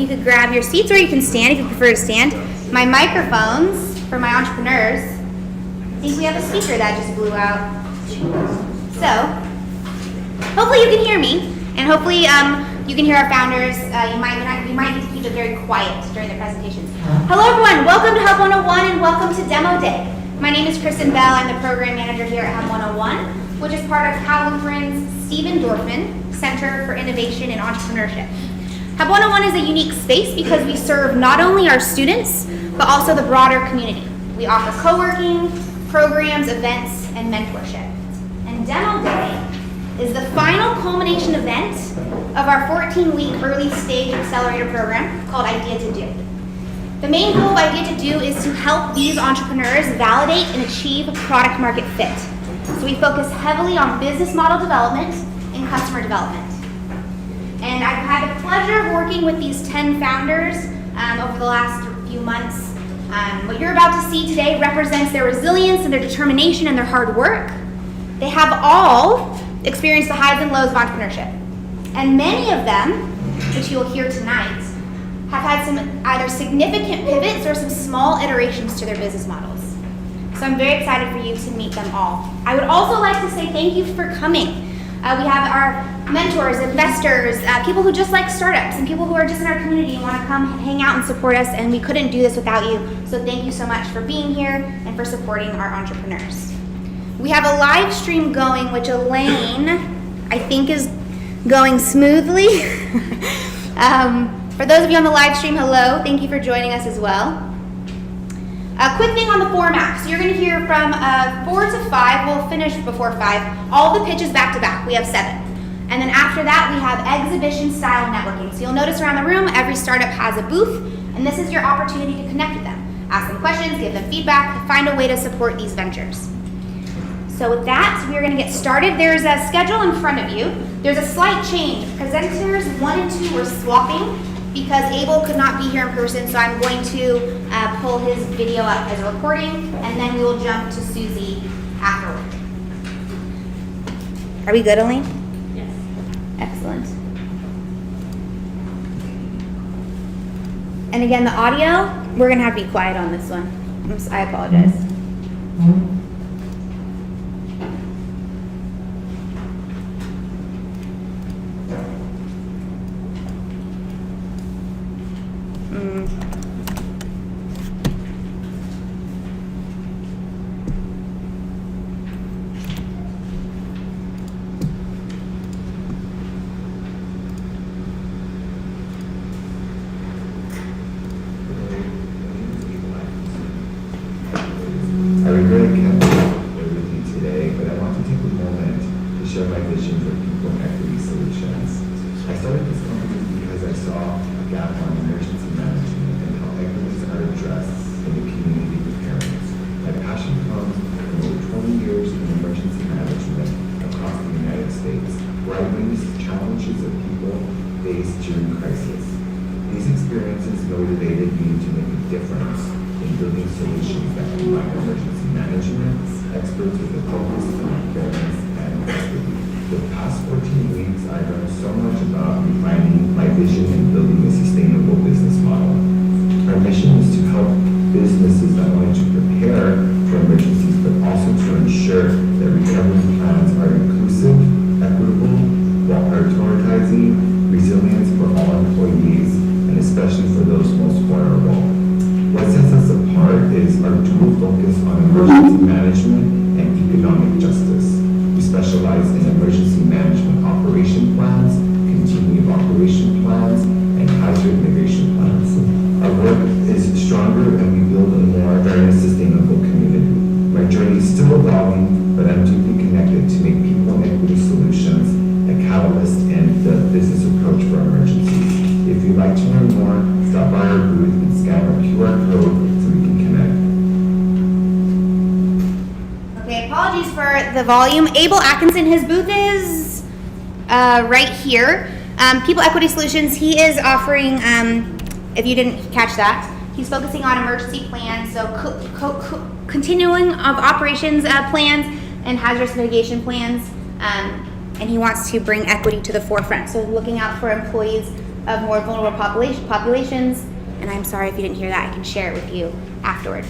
you could grab your seats, or you can stand if you prefer to stand. My microphones for my entrepreneurs. I think we have a speaker that just blew out. So, hopefully you can hear me, and hopefully you can hear our founders. You might need to keep it very quiet during the presentations. Hello everyone, welcome to Hub101 and welcome to Demo Day. My name is Kristen Bell. I'm the program manager here at Hub101, which is part of Cal Lutheran's Stephen Dorfman Center for Innovation and Entrepreneurship. Hub101 is a unique space because we serve not only our students, but also the broader community. We offer co-working, programs, events, and mentorship. And Demo Day is the final culmination event of our 14-week early stage accelerator program called IdeaToDo. The main goal of IdeaToDo is to help these entrepreneurs validate and achieve product market fit. So we focus heavily on business model development and customer development. And I've had the pleasure of working with these 10 founders over the last few months. What you're about to see today represents their resilience and their determination and their hard work. They have all experienced the highs and lows of entrepreneurship. And many of them, which you'll hear tonight, have had some either significant pivots or some small iterations to their business models. So I'm very excited for you to meet them all. I would also like to say thank you for coming. We have our mentors, investors, people who just like startups, and people who are just in our community and want to come hang out and support us, and we couldn't do this without you. So thank you so much for being here and for supporting our entrepreneurs. We have a live stream going, which Elaine, I think, is going smoothly. For those of you on the live stream, hello. Thank you for joining us as well. A quick thing on the format. So you're going to hear from 4 to 5. We'll finish before 5. All the pitches back to back. We have 7. And then after that, we have exhibition-style networking. So you'll notice around the room, every startup has a booth, and this is your opportunity to connect with them. Ask them questions, give them feedback, find a way to support these ventures. So with that, we're going to get started. There's a schedule in front of you. There's a slight change. Presenters 1 and 2 were swapping because Abel could not be here in person, so I'm going to pull his video up as a recording, and then we will jump to Susie afterward. Are we good, Elaine? Yes. Excellent. And again, the audio, we're going to have to be quiet on this one. I apologize. Volume. Abel Atkinson, his booth is right here. People Equity Solutions, he is offering, if you didn't catch that, he's focusing on emergency plans, so continuing of operations plans and hazardous mitigation plans, and he wants to bring equity to the forefront. So looking out for employees of more vulnerable populations. And I'm sorry if you didn't hear that. I can share it with you afterward.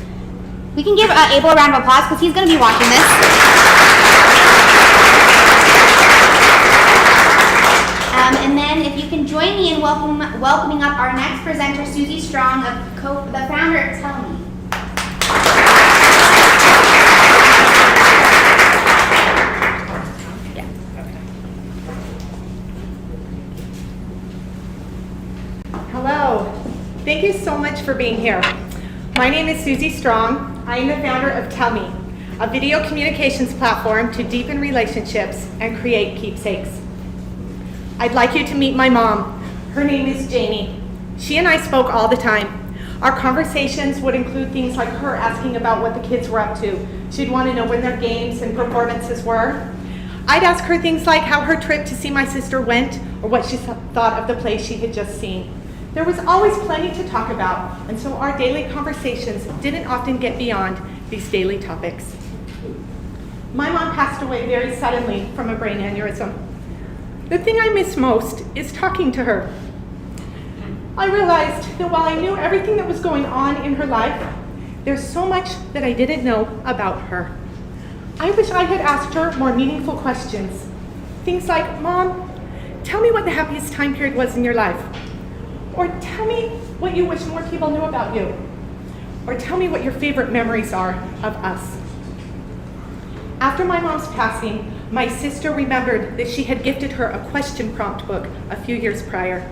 We can give Abel a round of applause because he's going to be watching this. And then if you can join me in welcoming up our next presenter, Susie Strong, the founder of CAMMI. Hello. Thank you so much for being here. My name is Susie Strong. I am the founder of CAMMI, a video communications platform to deepen relationships and create keepsakes. I'd like you to meet my mom. Her name is Jamie. She and I spoke all the time. Our conversations would include things like her asking about what the kids were up to. She'd want to know when their games and performances were. I'd ask her things like how her trip to see my sister went or what she thought of the play she had just seen. There was always plenty to talk about, and so our daily conversations didn't often get beyond these daily topics. My mom passed away very suddenly from a brain aneurysm. The thing I miss most is talking to her. I realized that while I knew everything that was going on in her life, there's so much that I didn't know about her. I wish I had asked her more meaningful questions. Things like, Mom, tell me what the happiest time period was in your life. Or tell me what you wish more people knew about you. Or tell me what your favorite memories are of us. After my mom's passing, my sister remembered that she had gifted her a question prompt book a few years prior.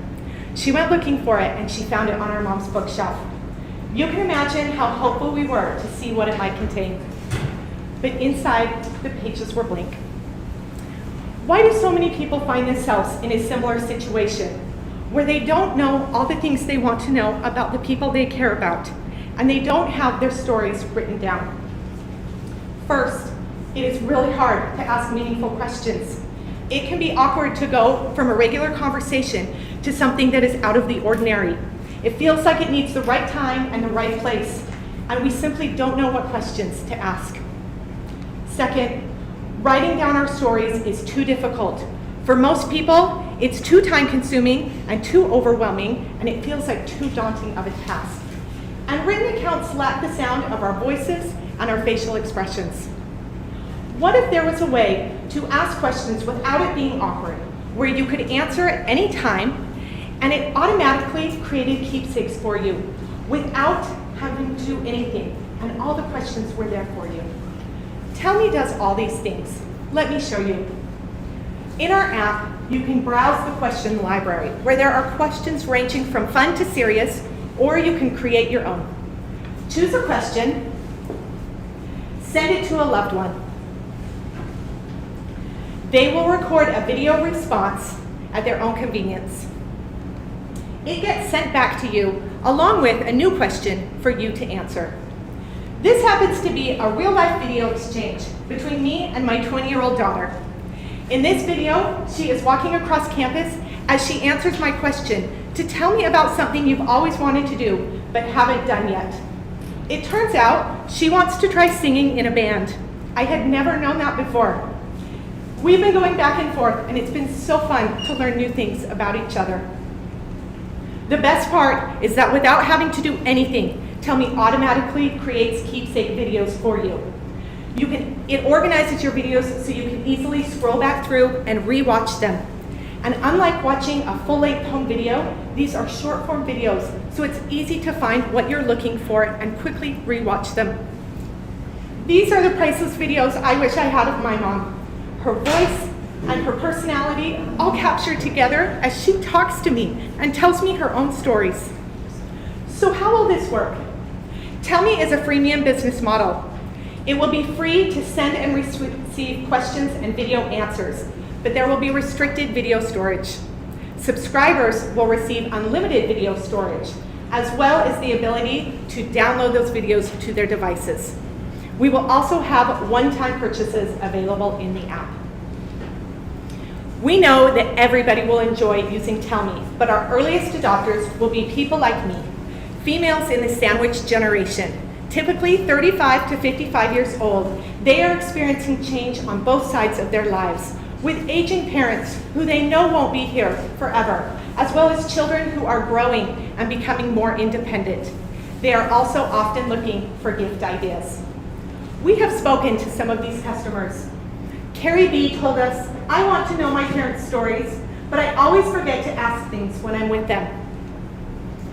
She went looking for it and she found it on our mom's bookshelf. You can imagine how hopeful we were to see what it might contain. But inside, the pages were blank. Why do so many people find themselves in a similar situation, where they don't know all the things they want to know about the people they care about, and they don't have their stories written down? First, it is really hard to ask meaningful questions. It can be awkward to go from a regular conversation to something that is out of the ordinary. It feels like it needs the right time and the right place, and we simply don't know what questions to ask. Second, writing down our stories is too difficult. For most people, it's too time-consuming and too overwhelming, and it feels like too daunting of a task. And written accounts lack the sound of our voices and our facial expressions. What if there was a way to ask questions without it being awkward, where you could answer at any time, and it automatically created keepsakes for you, without having to do anything, and all the questions were there for you? CAMMI does all these things. Let me show you. In our app, you can browse the question library, where there are questions ranging from fun to serious, or you can create your own. Choose a question, send it to a loved one. They will record a video response at their own convenience. It gets sent back to you along with a new question for you to answer. This happens to be a real-life video exchange between me and my 20-year-old daughter. In this video, she is walking across campus as she answers my question to tell me about something you've always wanted to do but haven't done yet. It turns out she wants to try singing in a band. I had never known that before. We've been going back and forth, and it's been so fun to learn new things about each other. The best part is that without having to do anything, CAMMI automatically creates keepsake videos for you. It organizes your videos so you can easily scroll back through and re-watch them. And unlike watching a full-length home video, these are short-form videos, so it's easy to find what you're looking for and quickly re-watch them. These are the priceless videos I wish I had of my mom. Her voice and her personality all captured together as she talks to me and tells me her own stories. So how will this work? CAMMI is a freemium business model. It will be free to send and receive questions and video answers, but there will be restricted video storage. Subscribers will receive unlimited video storage, as well as the ability to download those videos to their devices. We will also have one-time purchases available in the app. We know that everybody will enjoy using CAMMI, but our earliest adopters will be people like me, females in the sandwich generation, typically 35 to 55 years old. They are experiencing change on both sides of their lives, with aging parents who they know won't be here forever, as well as children who are growing and becoming more independent. They are also often looking for gift ideas. We have spoken to some of these customers. Carrie B told us, "I want to know my parents' stories, but I always forget to ask things when I'm with them."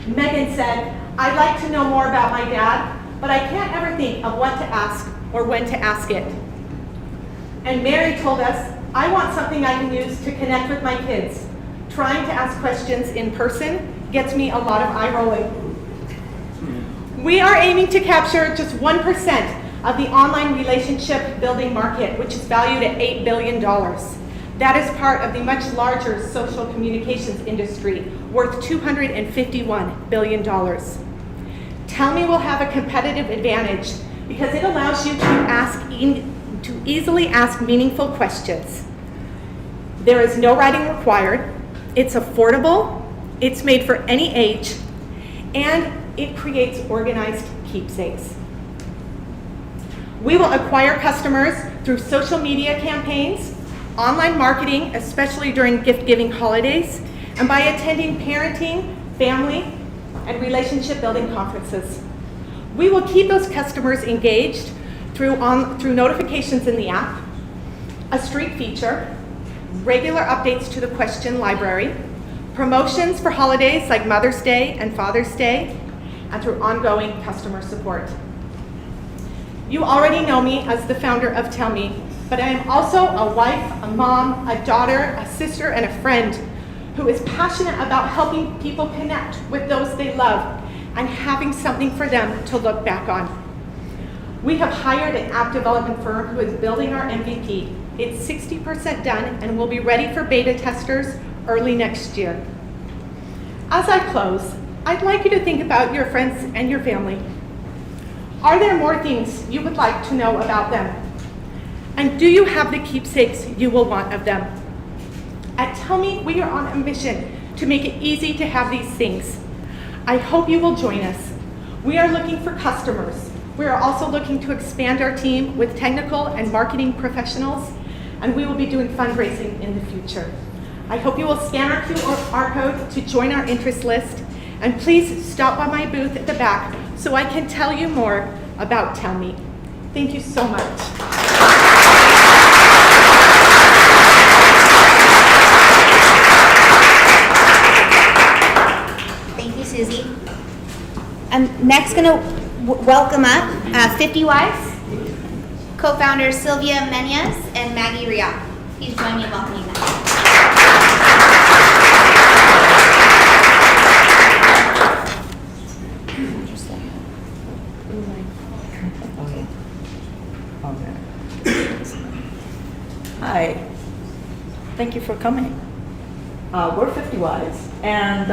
Megan said, "I'd like to know more about my dad, but I can't ever think of what to ask or when to ask it." And Mary told us, "I want something I can use to connect with my kids. Trying to ask questions in person gets me a lot of eye rolling." We are aiming to capture just 1% of the online relationship building market, which is valued at $8 billion. That is part of the much larger social communications industry, worth $251 billion. CAMMI will have a competitive advantage because it allows you to easily ask meaningful questions. There is no writing required, it's affordable, it's made for any age, and it creates organized keepsakes. We will acquire customers through social media campaigns, online marketing, especially during gift-giving holidays, and by attending parenting, family, and relationship building conferences. We will keep those customers engaged through notifications in the app, a streak feature, regular updates to the question library, promotions for holidays like Mother's Day and Father's Day, and through ongoing customer support. You already know me as the founder of CAMMI, but I am also a wife, a mom, a daughter, a sister, and a friend who is passionate about helping people connect with those they love and having something for them to look back on. We have hired an app development firm who is building our MVP. It's 60% done and will be ready for beta testers early next year. As I close, I'd like you to think about your friends and your family. Are there more things you would like to know about them? And do you have the keepsakes you will want of them? At CAMMI, we are on a mission to make it easy to have these things. I hope you will join us. We are looking for customers. We are also looking to expand our team with technical and marketing professionals, and we will be doing fundraising in the future. I hope you will scan our QR code to join our interest list, and please stop by my booth at the back so I can tell you more about CAMMI. Thank you so much. Thank you, Susie. I'm next going to welcome up 50 Wise, co-founders Sylvia Menyes and Maggie Riot. Please join me in welcoming them. Hi, thank you for coming. We're 50 Wise, and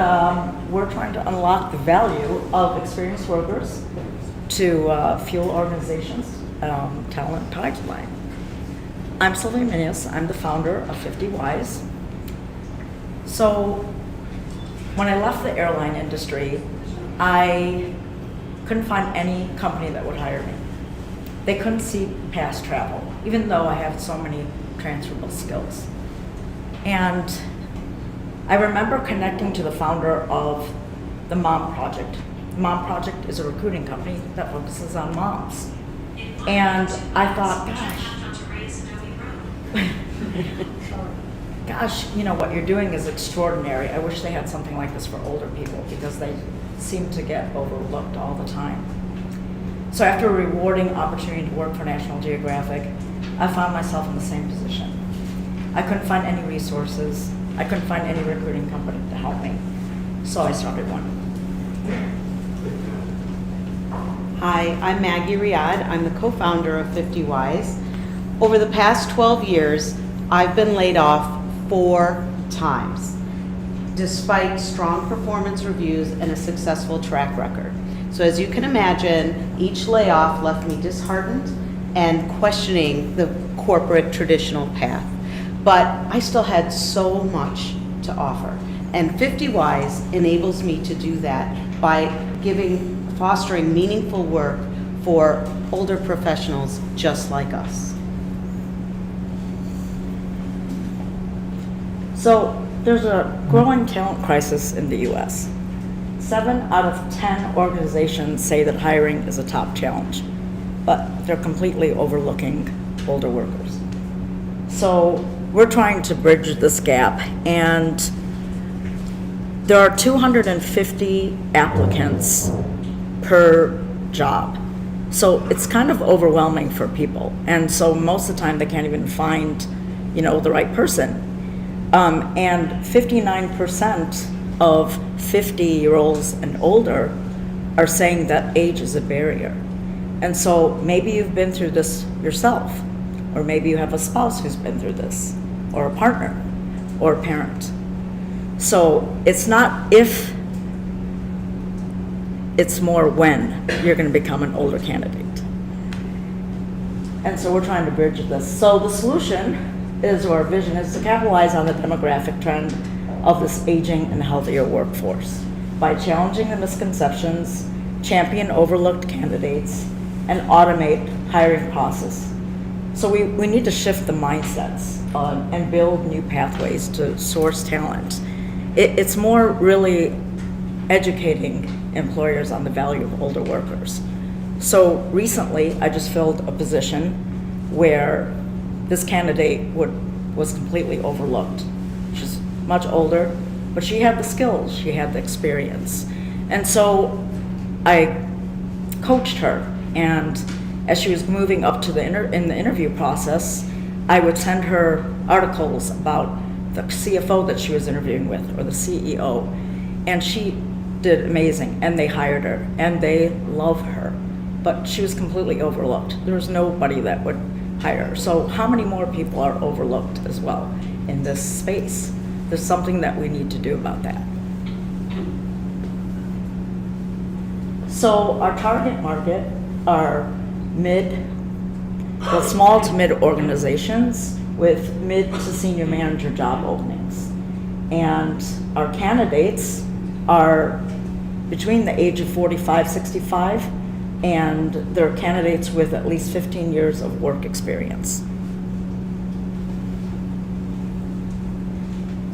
we're trying to unlock the value of experienced workers to fuel organizations' talent pipeline. I'm Sylvia Menyes. I'm the founder of 50 Wise. So when I left the airline industry, I couldn't find any company that would hire me. They couldn't see past travel, even though I have so many transferable skills. And I remember connecting to the founder of the Mom Project. The Mom Project is a recruiting company that focuses on moms. And I thought, gosh, you know, what you're doing is extraordinary. I wish they had something like this for older people because they seem to get overlooked all the time. So after a rewarding opportunity to work for National Geographic, I found myself in the same position. I couldn't find any resources. I couldn't find any recruiting company to help me. So I started one. Hi, I'm Maggie Riot. I'm the co-founder of 50 Wise. Over the past 12 years, I've been laid off 4 times, despite strong performance reviews and a successful track record. So as you can imagine, each layoff left me disheartened and questioning the corporate traditional path. But I still had so much to offer. And 50 Wise enables me to do that by fostering meaningful work for older professionals just like us. So there's a growing talent crisis in the US. 7 out of 10 organizations say that hiring is a top challenge, but they're completely overlooking older workers. So we're trying to bridge this gap, and there are 250 applicants per job. So it's kind of overwhelming for people. And so most of the time they can't even find, the right person. And 59% of 50-year-olds and older are saying that age is a barrier. And so maybe you've been through this yourself, or maybe you have a spouse who's been through this, or a partner, or a parent. So it's not if, it's more when you're going to become an older candidate. And so we're trying to bridge this. So the solution is, or our vision is, to capitalize on the demographic trend of this aging and healthier workforce by challenging the misconceptions, champion overlooked candidates, and automate hiring process. So we need to shift the mindsets and build new pathways to source talent. It's more really educating employers on the value of older workers. So recently, I just filled a position where this candidate was completely overlooked. She's much older, but she had the skills, she had the experience. And so I coached her, and as she was moving up to in the interview process, I would send her articles about the CFO that she was interviewing with, or the CEO, and she did amazing, and they hired her, and they love her, but she was completely overlooked. There was nobody that would hire her. So how many more people are overlooked as well in this space? There's something that we need to do about that. So our target market are small to mid organizations with mid to senior manager job openings. And our candidates are between the age of 45-65, and they're candidates with at least 15 years of work experience.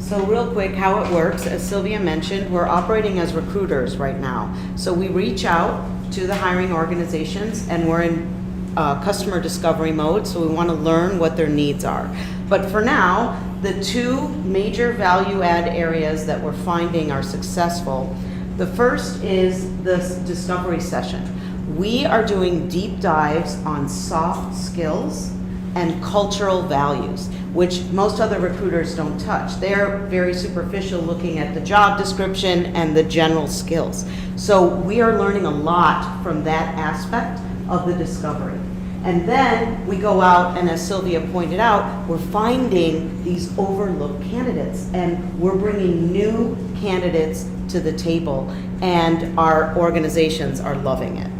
So real quick, how it works, as Sylvia mentioned, we're operating as recruiters right now. So we reach out to the hiring organizations, and we're in customer discovery mode, so we want to learn what their needs are. But for now, the 2 major value add areas that we're finding are successful. The first is this discovery session. We are doing deep dives on soft skills and cultural values, which most other recruiters don't touch. They're very superficial, looking at the job description and the general skills. So we are learning a lot from that aspect of the discovery. And then we go out, and as Sylvia pointed out, we're finding these overlooked candidates, and we're bringing new candidates to the table, and our organizations are loving it.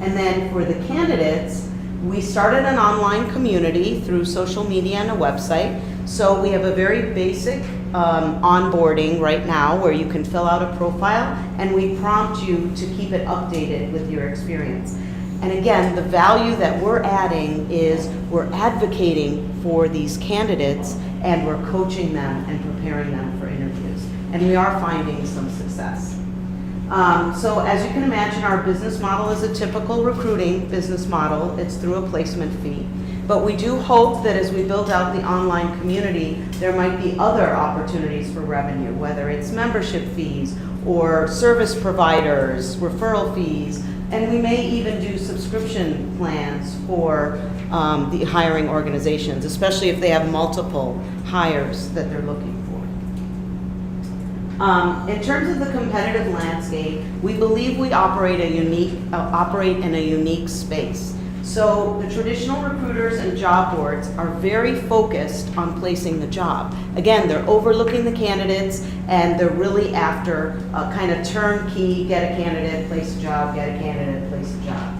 And then for the candidates, we started an online community through social media and a website. So we have a very basic onboarding right now where you can fill out a profile, and we prompt you to keep it updated with your experience. And again, the value that we're adding is we're advocating for these candidates, and we're coaching them and preparing them for interviews. And we are finding some success. So as you can imagine, our business model is a typical recruiting business model. It's through a placement fee. But we do hope that as we build out the online community, there might be other opportunities for revenue, whether it's membership fees or service providers, referral fees, and we may even do subscription plans for the hiring organizations, especially if they have multiple hires that they're looking for. In terms of the competitive landscape, we believe we operate in a unique space. So the traditional recruiters and job boards are very focused on placing the job. Again, they're overlooking the candidates, and they're really after a kind of turnkey, get a candidate, place a job, get a candidate, place a job.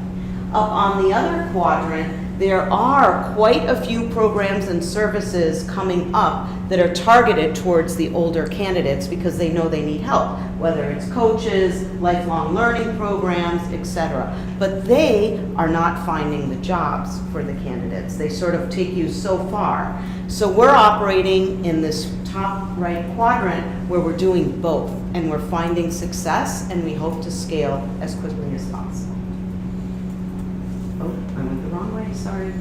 Up on the other quadrant, there are quite a few programs and services coming up that are targeted towards the older candidates because they know they need help, whether it's coaches, lifelong learning programs, etc. But they are not finding the jobs for the candidates. They sort of take you so far. So we're operating in this top right quadrant where we're doing both and we're finding success and we hope to scale as quickly as possible. Oh, I went the wrong way, sorry.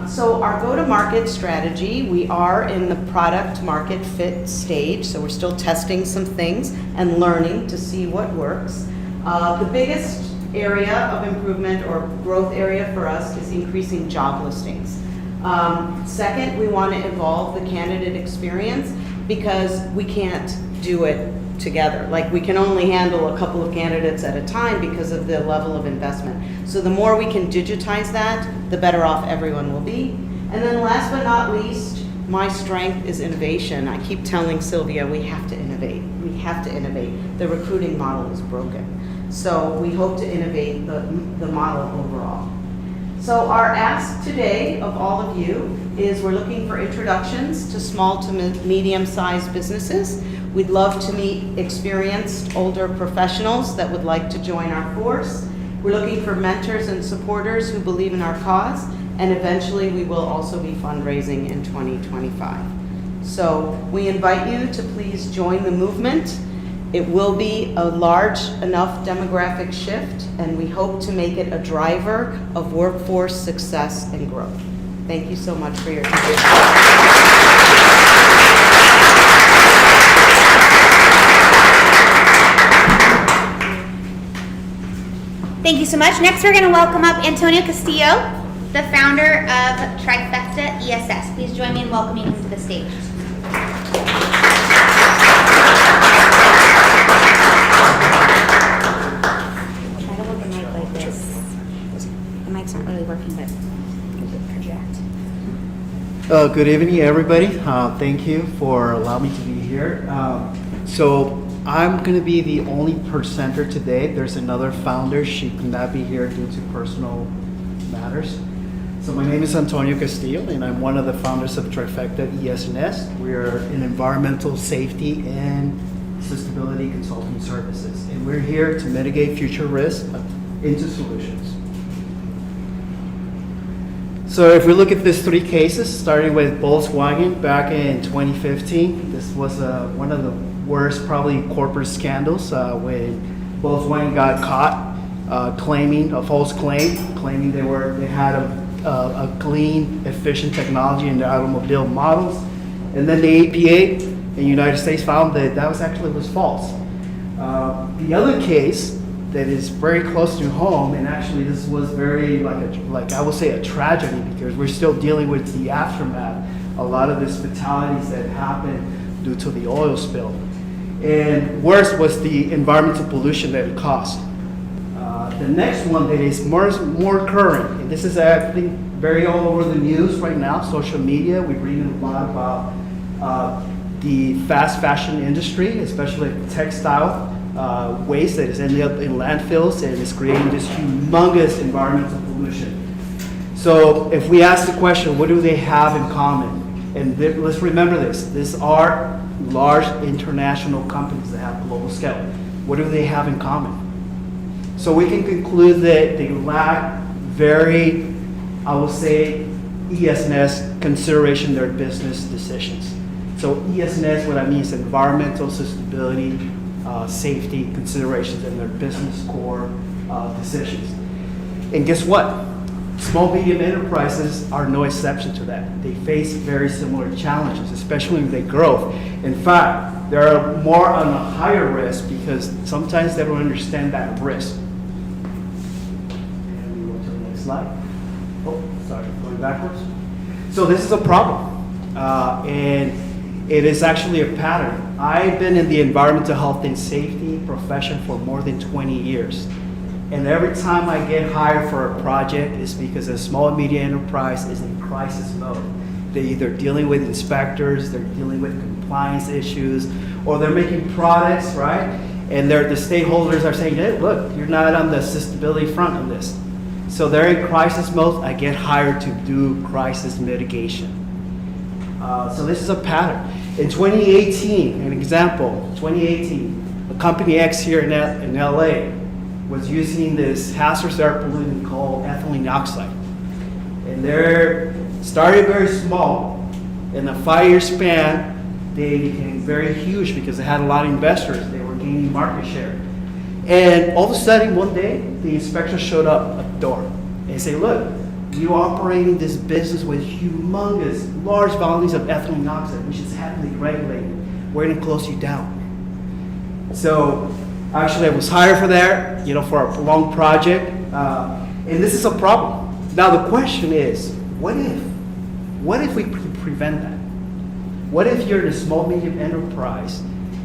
So our go-to-market strategy, we are in the product market fit stage, so we're still testing some things and learning to see what works. The biggest area of improvement or growth area for us is increasing job listings. Second, we want to evolve the candidate experience because we can't do it together. Like, we can only handle a couple of candidates at a time because of the level of investment. So the more we can digitize that, the better off everyone will be. And then last but not least, my strength is innovation. I keep telling Sylvia, we have to innovate. We have to innovate. The recruiting model is broken. So we hope to innovate the model overall. So our ask today of all of you is we're looking for introductions to small to medium-sized businesses. We'd love to meet experienced older professionals that would like to join our force. We're looking for mentors and supporters who believe in our cause, and eventually we will also be fundraising in 2025. So we invite you to please join the movement. It will be a large enough demographic shift, and we hope to make it a driver of workforce success and growth. Thank you so much for your attention. Thank you so much. Next, we're going to welcome up Antonio Castillo, the founder of Trifecta ESS. Please join me in welcoming him to the stage. Try to hold the mic like this. The mic's not really working, but project. Good evening, everybody. Thank you for allowing me to be here. So I'm going to be the only presenter today. There's another founder. She could not be here due to personal matters. So my name is Antonio Castillo, and I'm one of the founders of Trifecta ES&S. We're in environmental safety and sustainability consulting services, and we're here to mitigate future risk into solutions. So if we look at these three cases, starting with Volkswagen back in 2015, this was one of the worst probably corporate scandals when Volkswagen got caught claiming a false claim, claiming they had a clean, efficient technology in their automobile models, and then the EPA in the United States found that was false. The other case that is very close to home, and actually this was very like I would say a tragedy because we're still dealing with the aftermath. A lot of these fatalities that happened due to the oil spill, and worse was the environmental pollution that it caused. The next one that is more current, and this is I think very all over the news right now, social media. We're reading a lot about the fast fashion industry, especially textile waste that is ending up in landfills and is creating this humongous environmental pollution. So if we ask the question, what do they have in common? And let's remember this. These are large international companies that have global scale. What do they have in common? So we can conclude that they lack very, I will say, ES&S consideration in their business decisions. So ES&S, what I mean is environmental sustainability, safety considerations in their business core decisions. And guess what? Small, medium enterprises are no exception to that. They face very similar challenges, especially when they grow. In fact, they are more on a higher risk because sometimes they don't understand that risk. And we go to the next slide. Oh, sorry, going backwards. So this is a problem, and it is actually a pattern. I've been in the environmental health and safety profession for more than 20 years. And every time I get hired for a project, it's because a small and medium enterprise is in crisis mode. They're either dealing with inspectors, they're dealing with compliance issues, or they're making products, right? And the stakeholders are saying, hey, look, you're not on the sustainability front on this. So they're in crisis mode. I get hired to do crisis mitigation. So this is a pattern. In 2018, an example, 2018, a company X here in LA was using this hazardous air pollutant called ethylene oxide. And started very small. In a 5-year span, they became very huge because they had a lot of investors. They were gaining market share. And all of a sudden, one day, the inspector showed up at the door and said, look, you operating this business with humongous, large volumes of ethylene oxide, which is heavily regulated. We're going to close you down. So actually, I was hired for that, for a long project. And this is a problem. Now the question is, what if we prevent that? What if you're a small, medium enterprise,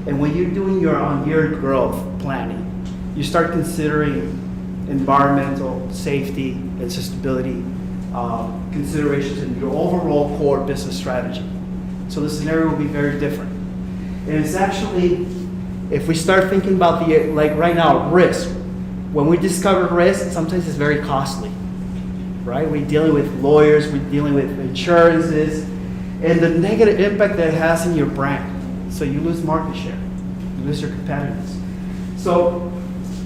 and when you're doing your on-year growth planning, you start considering environmental, safety, and sustainability considerations in your overall core business strategy. So the scenario will be very different. And it's actually, if we start thinking about like right now, risk. When we discover risk, sometimes it's very costly, right? We're dealing with lawyers, we're dealing with insurances, and the negative impact that it has in your brand. So you lose market share, you lose your competitiveness. So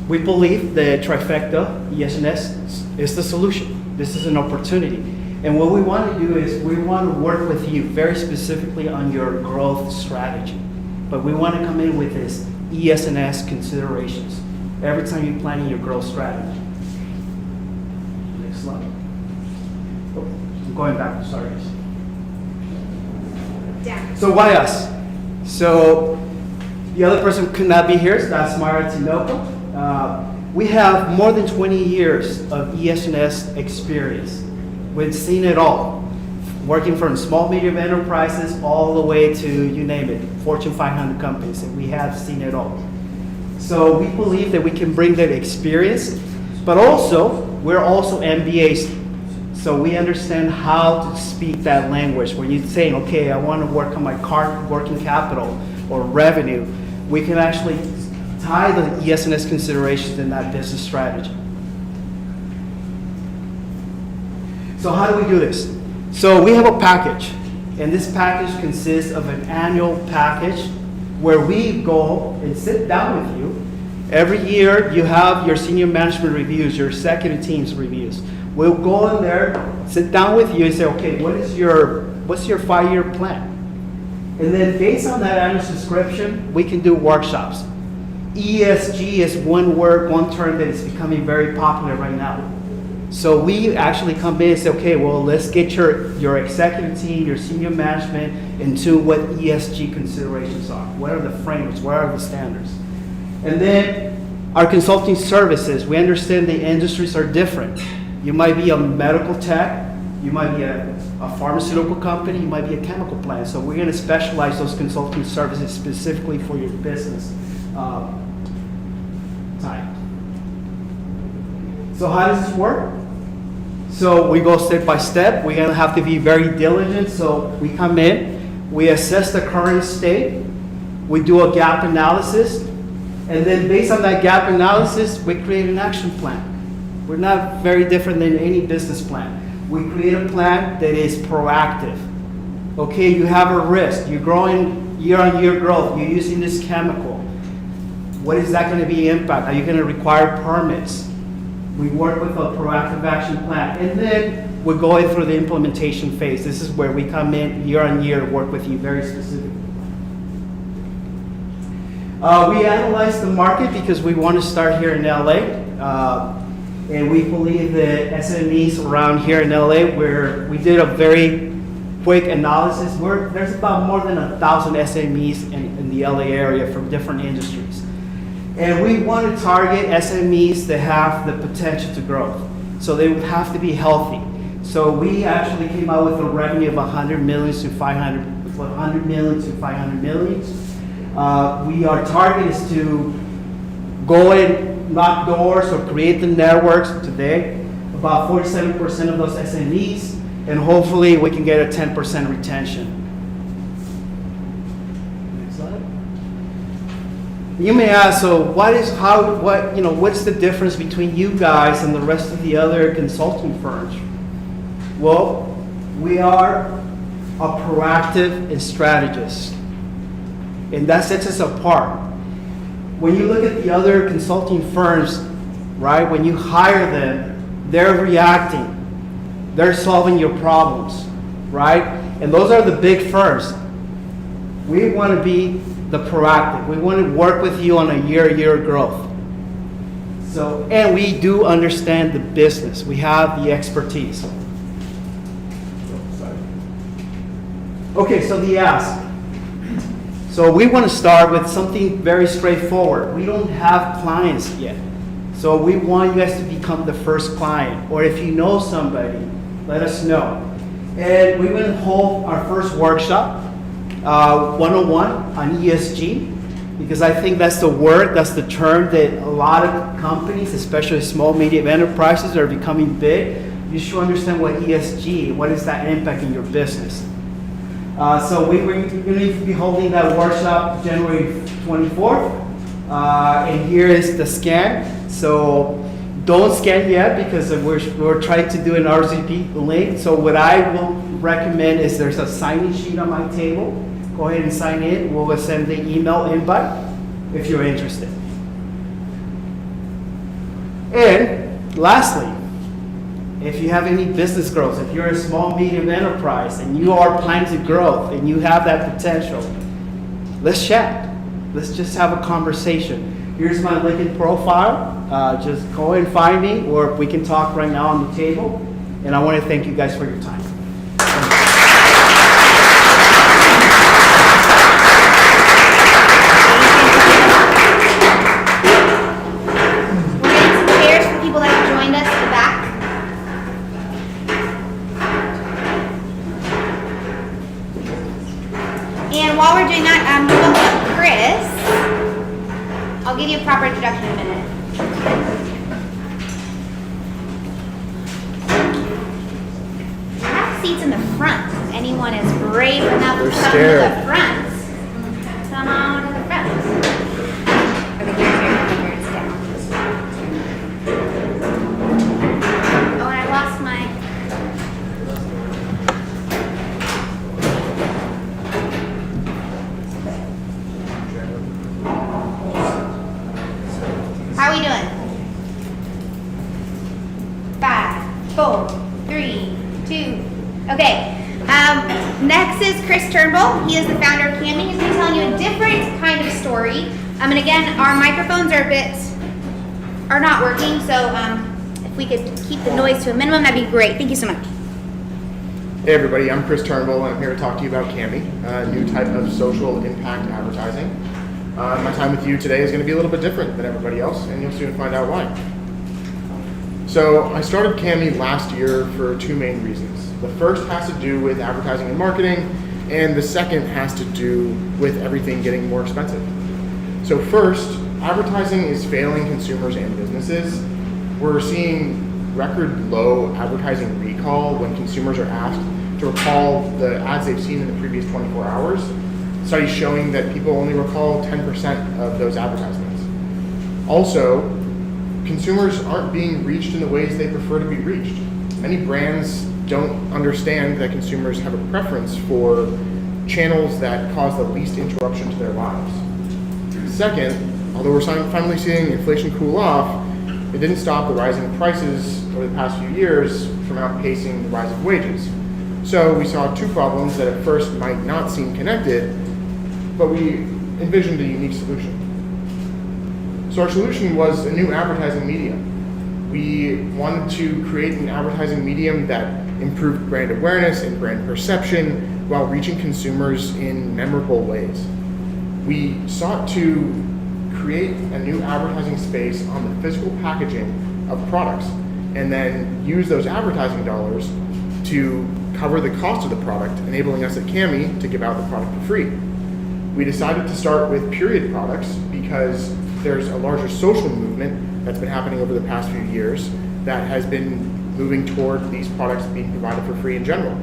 we believe that trifecta, ES&S, is the solution. This is an opportunity. And what we want to do is we want to work with you very specifically on your growth strategy. But we want to come in with this ES&S considerations every time you're planning your growth strategy. Next slide. Oh, I'm going back, sorry. Down. So why us? So the other person could not be here, so that's Mara Tinoco. We have more than 20 years of ES&S experience. We've seen it all. Working from small, medium enterprises all the way to, you name it, Fortune 500 companies, and we have seen it all. So we believe that we can bring that experience, but also, we're also MBAs. So we understand how to speak that language. When you're saying, okay, I want to work on my working capital or revenue, we can actually tie the ES&S considerations in that business strategy. So how do we do this? So we have a package, and this package consists of an annual package where we go and sit down with you. Every year you have your senior management reviews, your executive team's reviews. We'll go in there, sit down with you and say, okay, what's your 5-year plan? And then based on that annual subscription, we can do workshops. ESG is one word, one term that is becoming very popular right now. So we actually come in and say, okay, well, let's get your executive team, your senior management into what ESG considerations are. What are the frameworks? What are the standards? And then our consulting services, we understand the industries are different. You might be a medical tech, you might be a pharmaceutical company, you might be a chemical plant. So we're going to specialize those consulting services specifically for your business type. So how does this work? So we go step by step. We're going to have to be very diligent. So we come in, we assess the current state, we do a gap analysis, and then based on that gap analysis, we create an action plan. We're not very different than any business plan. We create a plan that is proactive. Okay, you have a risk. You're growing year-on-year growth. You're using this chemical. What is that going to be impact? Are you going to require permits? We work with a proactive action plan. And then we're going through the implementation phase. This is where we come in year-on-year, work with you very specifically. We analyze the market because we want to start here in LA. And we believe that SMEs around here in LA, where we did a very quick analysis, there's about more than 1,000 SMEs in the LA area from different industries. And we want to target SMEs that have the potential to grow. So they would have to be healthy. So we actually came out with a revenue of 100 million to 500 million. Our target is to go and knock doors or create the networks today. About 47% of those SMEs, and hopefully we can get a 10% retention. Next slide. You may ask, so what's the difference between you guys and the rest of the other consulting firms? Well, we are a proactive and strategist, and that sets us apart. When you look at the other consulting firms, right, when you hire them, they're reacting, they're solving your problems. right? And those are the big firms. We want to be the proactive. We want to work with you on a year growth. So, and we do understand the business. We have the expertise. Okay, so the ask. So we want to start with something very straightforward. We don't have clients yet. So we want you guys to become the first client. Or if you know somebody, let us know. And we're going to hold our first workshop, 101 on ESG, because I think that's the word, that's the term that a lot of companies, especially small, medium enterprises, are becoming big. You should understand what ESG, what is that impact in your business. So we're going to be holding that workshop January 24th. And here is the scan. So don't scan yet because we're trying to do an RSVP link. So what I will recommend is there's a sign-in sheet on my table. Go ahead and sign in. We'll send the email invite if you're interested. And lastly, if you have any business growth, if you're a small, medium enterprise and you are planning to grow and you have that potential, let's chat. Let's just have a conversation. Here's my LinkedIn profile. Just go and find me, or we can talk right now on the table. And I want to thank you guys for your time. And while we're doing that, welcome Chris. I'll give you a proper introduction in a minute. We have seats in the front. If anyone is brave enough to come to the front, come on to the front. Okay, here's down. Oh, and I lost my... How are we doing? 5, 4, 3, 2. Okay. Next is Chris Turnbull. He is the founder of CAMMI. He's going to be telling you a different kind of story. And again, our microphones are not working. So if we could keep the noise to a minimum, that'd be great. Thank you so much. Hey everybody, I'm Chris Turnbull and I'm here to talk to you about CAMMI, a new type of social impact advertising. My time with you today is going to be a little bit different than everybody else, and you'll soon find out why. So I started CAMMI last year for two main reasons. The first has to do with advertising and marketing, and the second has to do with everything getting more expensive. So first, advertising is failing consumers and businesses. We're seeing record low advertising recall when consumers are asked to recall the ads they've seen in the previous 24 hours. Studies showing that people only recall 10% of those advertisements. Also, consumers aren't being reached in the ways they prefer to be reached. Many brands don't understand that consumers have a preference for channels that cause the least interruption to their lives. Second, although we're finally seeing inflation cool off, it didn't stop the rising prices over the past few years from outpacing the rise of wages. So we saw two problems that at first might not seem connected, but we envisioned a unique solution. So our solution was a new advertising medium. We wanted to create an advertising medium that improved brand awareness and brand perception while reaching consumers in memorable ways. We sought to create a new advertising space on the physical packaging of products and then use those advertising dollars to cover the cost of the product, enabling us at CAMMI to give out the product for free. We decided to start with period products because there's a larger social movement that's been happening over the past few years that has been moving toward these products being provided for free in general.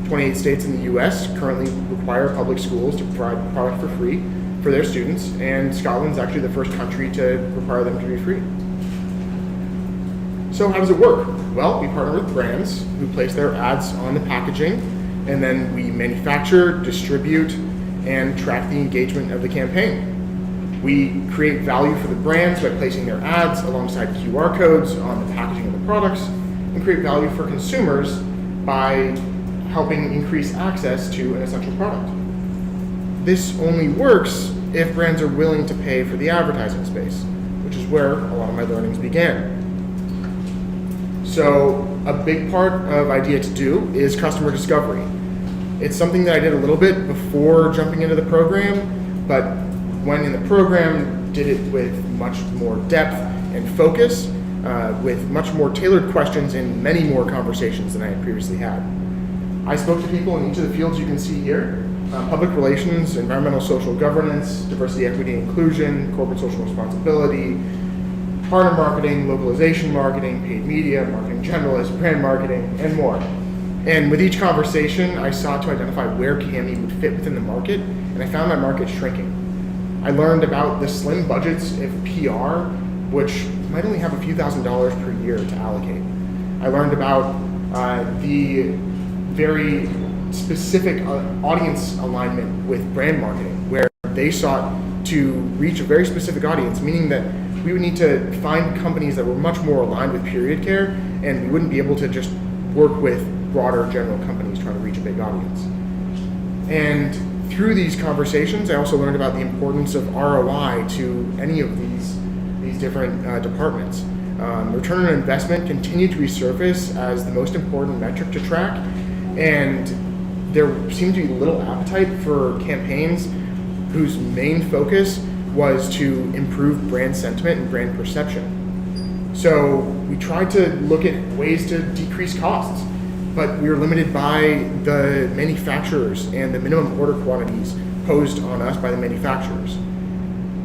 28 states in the US currently require public schools to provide the product for free for their students, and Scotland's actually the first country to require them to be free. So how does it work? Well, we partner with brands who place their ads on the packaging, and then we manufacture, distribute, and track the engagement of the campaign. We create value for the brands by placing their ads alongside QR codes on the packaging of the products, and create value for consumers by helping increase access to an essential product. This only works if brands are willing to pay for the advertising space, which is where a lot of my learnings began. So a big part of IdeaToDo is customer discovery. It's something that I did a little bit before jumping into the program, but when in the program, did it with much more depth and focus, with much more tailored questions and many more conversations than I had previously had. I spoke to people in each of the fields you can see here: public relations, environmental social governance, diversity, equity, and inclusion, corporate social responsibility, partner marketing, localization marketing, paid media, marketing generalist, brand marketing, and more. And with each conversation, I sought to identify where CAMMI would fit within the market, and I found my market shrinking. I learned about the slim budgets of PR, which might only have a few $1,000s per year to allocate. I learned about the very specific audience alignment with brand marketing, where they sought to reach a very specific audience, meaning that we would need to find companies that were much more aligned with period care, and we wouldn't be able to just work with broader general companies trying to reach a big audience. And through these conversations, I also learned about the importance of ROI to any of these different departments. Return on investment continued to resurface as the most important metric to track, and there seemed to be little appetite for campaigns whose main focus was to improve brand sentiment and brand perception. So we tried to look at ways to decrease costs, but we were limited by the manufacturers and the minimum order quantities posed on us by the manufacturers.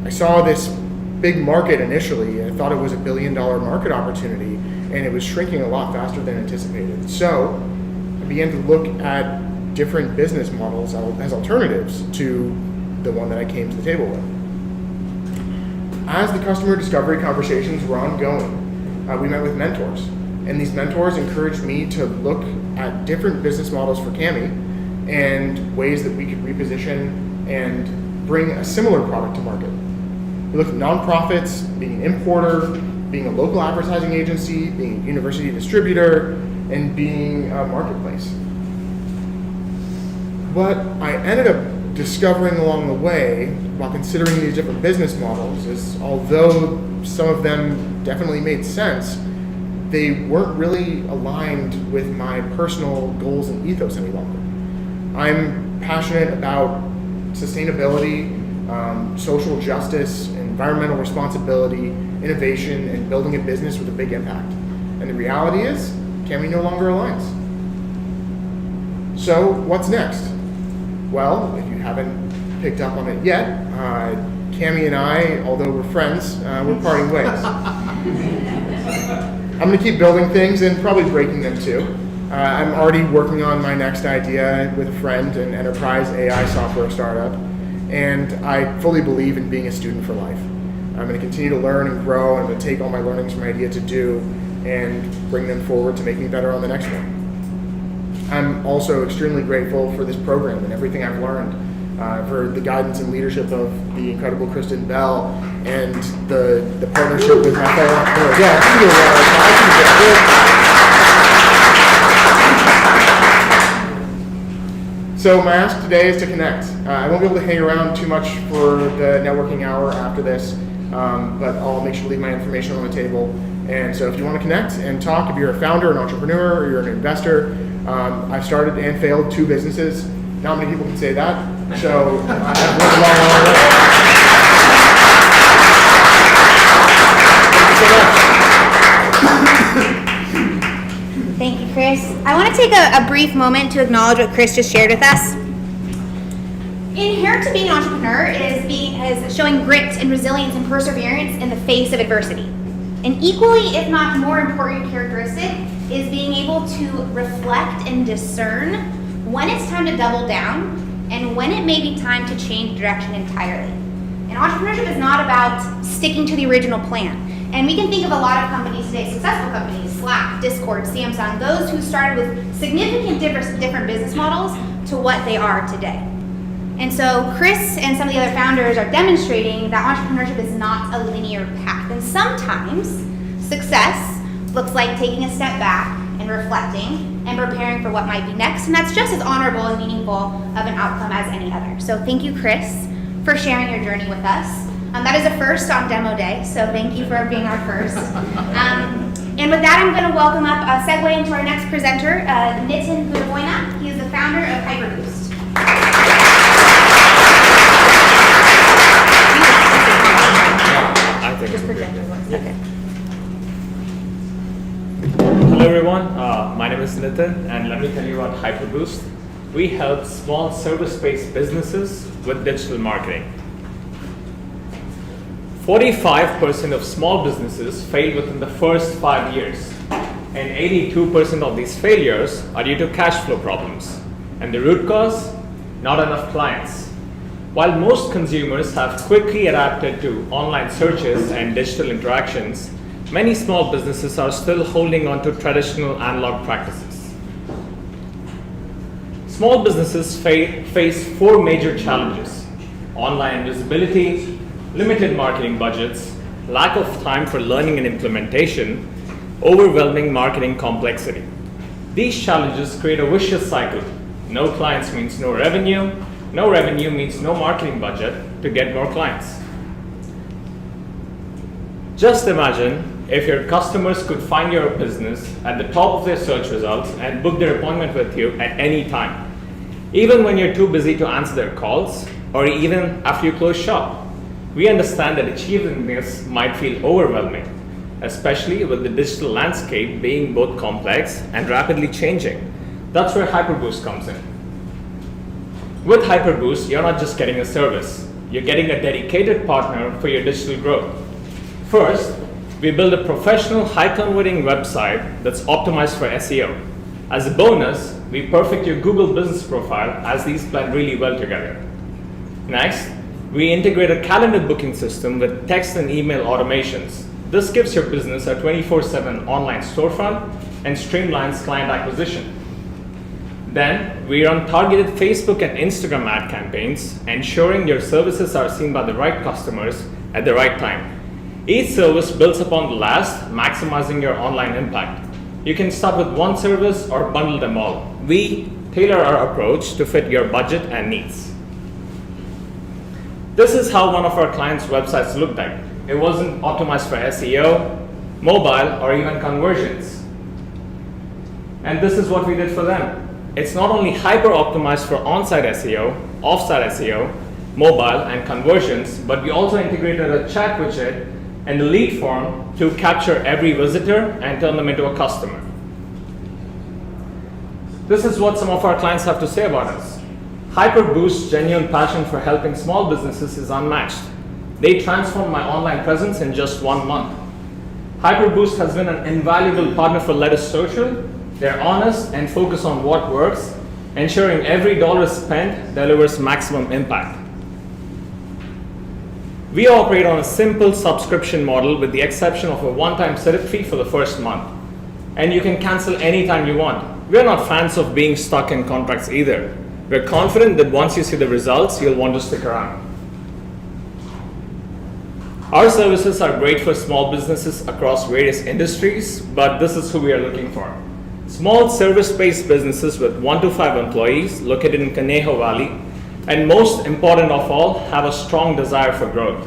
I saw this big market initially, and I thought it was $1 billion market opportunity, and it was shrinking a lot faster than anticipated. So I began to look at different business models as alternatives to the one that I came to the table with. As the customer discovery conversations were ongoing, we met with mentors, and these mentors encouraged me to look at different business models for CAMMI and ways that we could reposition and bring a similar product to market. We looked at nonprofits, being an importer, being a local advertising agency, being a university distributor, and being a marketplace. What I ended up discovering along the way while considering these different business models is, although some of them definitely made sense, they weren't really aligned with my personal goals and ethos any longer. I'm passionate about sustainability, social justice, environmental responsibility, innovation, and building a business with a big impact. And the reality is, CAMMI no longer aligns. So what's next? Well, if you haven't picked up on it yet, CAMMI and I, although we're friends, we're parting ways. I'm going to keep building things and probably breaking them too. I'm already working on my next idea with a friend, an enterprise AI software startup, and I fully believe in being a student for life. I'm going to continue to learn and grow, and I'm going to take all my learnings from IdeaToDo and bring them forward to make me better on the next one. I'm also extremely grateful for this program and everything I've learned, for the guidance and leadership of the incredible Kristen Bell, and the partnership with my fellow entrepreneurs. Yeah, I can do it. So my ask today is to connect. I won't be able to hang around too much for the networking hour after this, but I'll make sure to leave my information on the table. And so if you want to connect and talk, if you're a founder, an entrepreneur, or you're an investor, I've started and failed 2 businesses. Not many people can say that, so I've worked a long way. Thank you, Chris. I want to take a brief moment to acknowledge what Chris just shared with us. Inherent to being an entrepreneur is showing grit and resilience and perseverance in the face of adversity. An equally, if not more important characteristic is being able to reflect and discern when it's time to double down and when it may be time to change direction entirely. And entrepreneurship is not about sticking to the original plan. And we can think of a lot of companies today, successful companies, Slack, Discord, Samsung, those who started with significant different business models to what they are today. And so Chris and some of the other founders are demonstrating that entrepreneurship is not a linear path. And sometimes success looks like taking a step back and reflecting and preparing for what might be next. And that's just as honorable and meaningful of an outcome as any other. So thank you, Chris, for sharing your journey with us. That is a first on demo day, so thank you for being our first. And with that, I'm going to welcome up, segue into our next presenter, Nitin Budaboyna. He is the founder of HyperBoost. Okay. Hello everyone, my name is Nitin, and let me tell you about HyperBoost. We help small service-based businesses with digital marketing. 45% of small businesses fail within the first 5 years, and 82% of these failures are due to cash flow problems. And the root cause? Not enough clients. While most consumers have quickly adapted to online searches and digital interactions, many small businesses are still holding on to traditional analog practices. Small businesses face 4 major challenges: online visibility, limited marketing budgets, lack of time for learning and implementation, overwhelming marketing complexity. These challenges create a vicious cycle. No clients means no revenue means no marketing budget to get more clients. Just imagine if your customers could find your business at the top of their search results and book their appointment with you at any time, even when you're too busy to answer their calls, or even after you close shop. We understand that achieving this might feel overwhelming, especially with the digital landscape being both complex and rapidly changing. That's where HyperBoost comes in. With HyperBoost, you're not just getting a service, you're getting a dedicated partner for your digital growth. First, we build a professional, high-converting website that's optimized for SEO. As a bonus, we perfect your Google business profile, as these blend really well together. Next, we integrate a calendar booking system with text and email automations. This gives your business a 24/7 online storefront and streamlines client acquisition. Then, we run targeted Facebook and Instagram ad campaigns, ensuring your services are seen by the right customers at the right time. Each service builds upon the last, maximizing your online impact. You can start with one service or bundle them all. We tailor our approach to fit your budget and needs. This is how one of our clients' websites looked like. It wasn't optimized for SEO, mobile, or even conversions. And this is what we did for them. It's not only hyper-optimized for on-site SEO, off-site SEO, mobile, and conversions, but we also integrated a chat widget and a lead form to capture every visitor and turn them into a customer. This is what some of our clients have to say about us. HyperBoost's genuine passion for helping small businesses is unmatched. They transformed my online presence in just 1 month. HyperBoost has been an invaluable partner for Lettuce Social. They're honest and focus on what works, ensuring every dollar spent delivers maximum impact. We operate on a simple subscription model with the exception of a one-time setup fee for the first month. And you can cancel anytime you want. We're not fans of being stuck in contracts either. We're confident that once you see the results, you'll want to stick around. Our services are great for small businesses across various industries, but this is who we are looking for. Small service-based businesses with 1 to 5 employees located in Conejo Valley, and most important of all, have a strong desire for growth.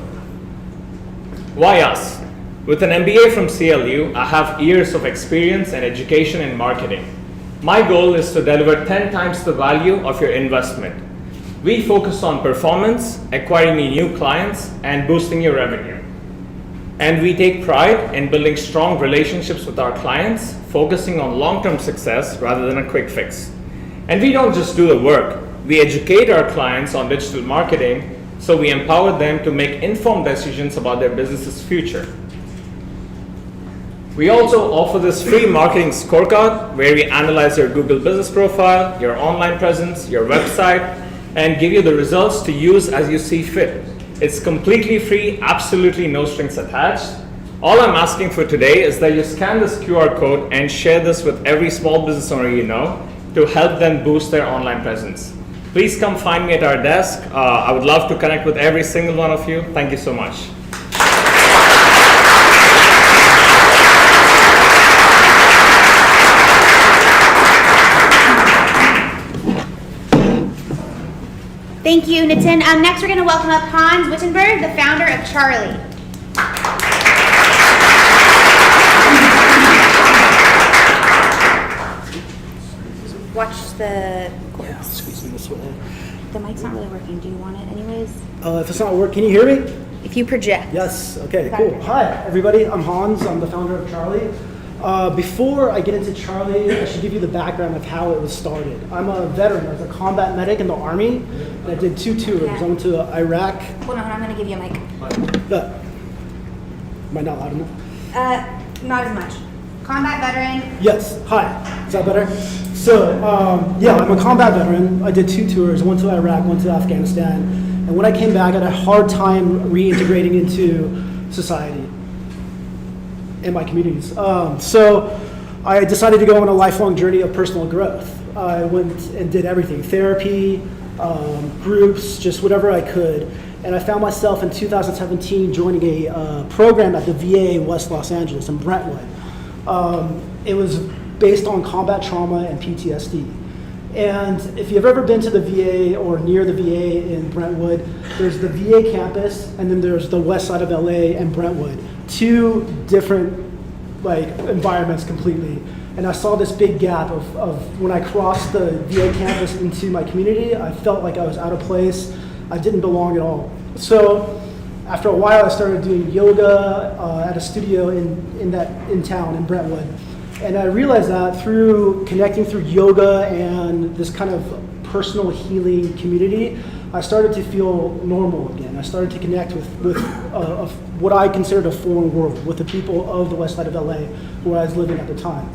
Why us? With an MBA from CLU, I have years of experience and education in marketing. My goal is to deliver 10 times the value of your investment. We focus on performance, acquiring new clients, and boosting your revenue. And we take pride in building strong relationships with our clients, focusing on long-term success rather than a quick fix. And we don't just do the work. We educate our clients on digital marketing, so we empower them to make informed decisions about their business's future. We also offer this free marketing scorecard where we analyze your Google business profile, your online presence, your website, and give you the results to use as you see fit. It's completely free, absolutely no strings attached. All I'm asking for today is that you scan this QR code and share this with every small business owner you know to help them boost their online presence. Please come find me at our desk. I would love to connect with every single one of you. Thank you so much. Thank you, Nitin. Next, we're going to welcome up Hans Wittenberg, the founder of Charlie. Watch the cords. Yeah, squeeze in this way. The mic's not really working. Do you want it anyways? If it's not working, can you hear me? If you project. Yes, okay, cool. Hi, everybody, I'm Hans, I'm the founder of Charlie. Before I get into Charlie, I should give you the background of how it was started. I'm a veteran, I was a combat medic in the Army, and I did 2 tours. Yeah. I went to Iraq. Hold on, I'm going to give you a mic. Am I not loud enough? Not as much. Combat veteran. Yes, hi, is that better? So, yeah, I'm a combat veteran. I did 2 tours, went to Iraq, went to Afghanistan, and when I came back, I had a hard time reintegrating into society and my communities. So I decided to go on a lifelong journey of personal growth. I went and did everything, therapy, groups, just whatever I could. And I found myself in 2017 joining a program at the VA in West Los Angeles in Brentwood. It was based on combat trauma and PTSD. And if you've ever been to the VA or near the VA in Brentwood, there's the VA campus and then there's the west side of LA and Brentwood. 2 different environments completely. And I saw this big gap of when I crossed the VA campus into my community, I felt like I was out of place. I didn't belong at all. So after a while, I started doing yoga at a studio in town in Brentwood. And I realized that through connecting through yoga and this kind of personal healing community, I started to feel normal again. I started to connect with what I considered a foreign world, with the people of the west side of LA where I was living at the time.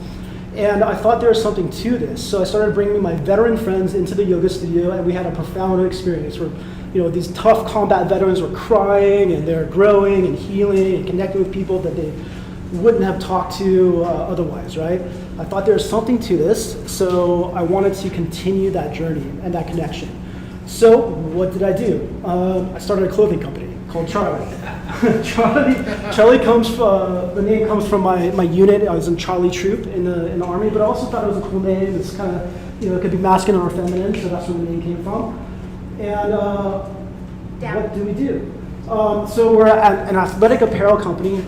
And I thought there was something to this. So I started bringing my veteran friends into the yoga studio, and we had a profound experience where, these tough combat veterans were crying and they're growing and healing and connecting with people that they wouldn't have talked to otherwise, right? I thought there was something to this, so I wanted to continue that journey and that connection. So what did I do? I started a clothing company called Charlie. Charlie comes from, the name comes from my unit. I was in Charlie Troop in the Army, but I also thought it was a cool name. It's kind of, it could be masculine or feminine, so that's where the name came from. And what do we do? So we're an athletic apparel company.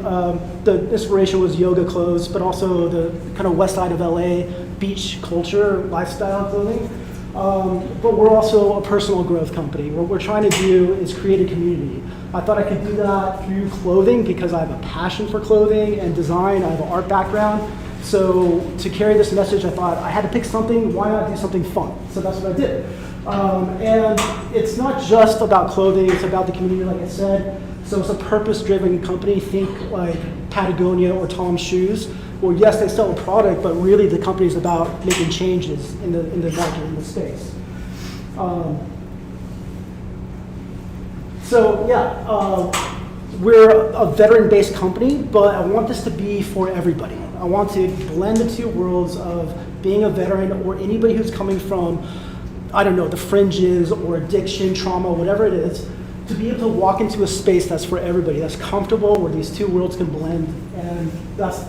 The inspiration was yoga clothes, but also the kind of west side of LA beach culture, lifestyle clothing. But we're also a personal growth company. What we're trying to do is create a community. I thought I could do that through clothing because I have a passion for clothing and design. I have an art background. So to carry this message, I thought I had to pick something. Why not do something fun? So that's what I did. And it's not just about clothing, it's about the community, like I said. So it's a purpose-driven company. Think like Patagonia or Tom's Shoes. Well, yes, they sell a product, but really the company is about making changes in the market, in the space. We're a veteran-based company, but I want this to be for everybody. I want to blend the 2 worlds of being a veteran or anybody who's coming from, I don't know, the fringes or addiction, trauma, whatever it is, to be able to walk into a space that's for everybody, that's comfortable, where these 2 worlds can blend. And that's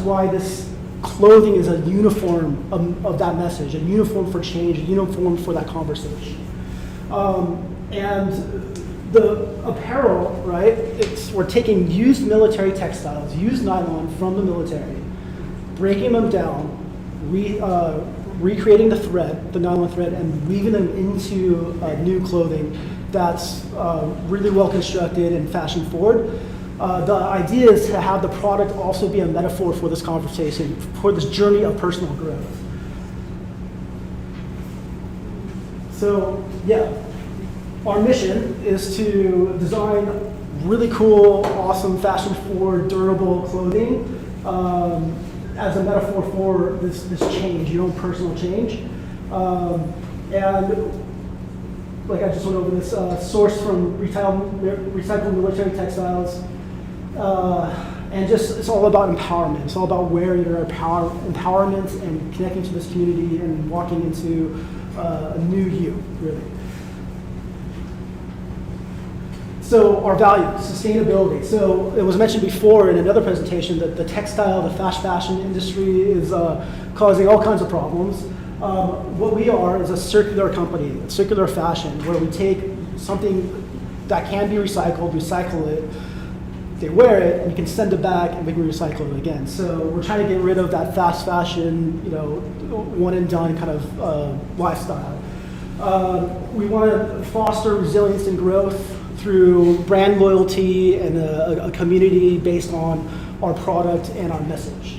why this clothing is a uniform of that message, a uniform for change, a uniform for that conversation. And the apparel, right, we're taking used military textiles, used nylon from the military, breaking them down, recreating the thread, the nylon thread, and weaving them into new clothing that's really well constructed and fashion forward. The idea is to have the product also be a metaphor for this conversation, for this journey of personal growth. So, yeah, our mission is to design really cool, awesome, fashion forward, durable clothing as a metaphor for this change, personal change. And like I just went over this, sourced from recycled military textiles. And just, it's all about empowerment. It's all about wearing your empowerment and connecting to this community and walking into a new you, really. So our values, sustainability. So it was mentioned before in another presentation that the textile, the fast fashion industry is causing all kinds of problems. What we are is a circular company, circular fashion, where we take something that can be recycled, recycle it, they wear it, and you can send it back and we can recycle it again. So we're trying to get rid of that fast fashion, one and done kind of lifestyle. We want to foster resilience and growth through brand loyalty and a community based on our product and our message.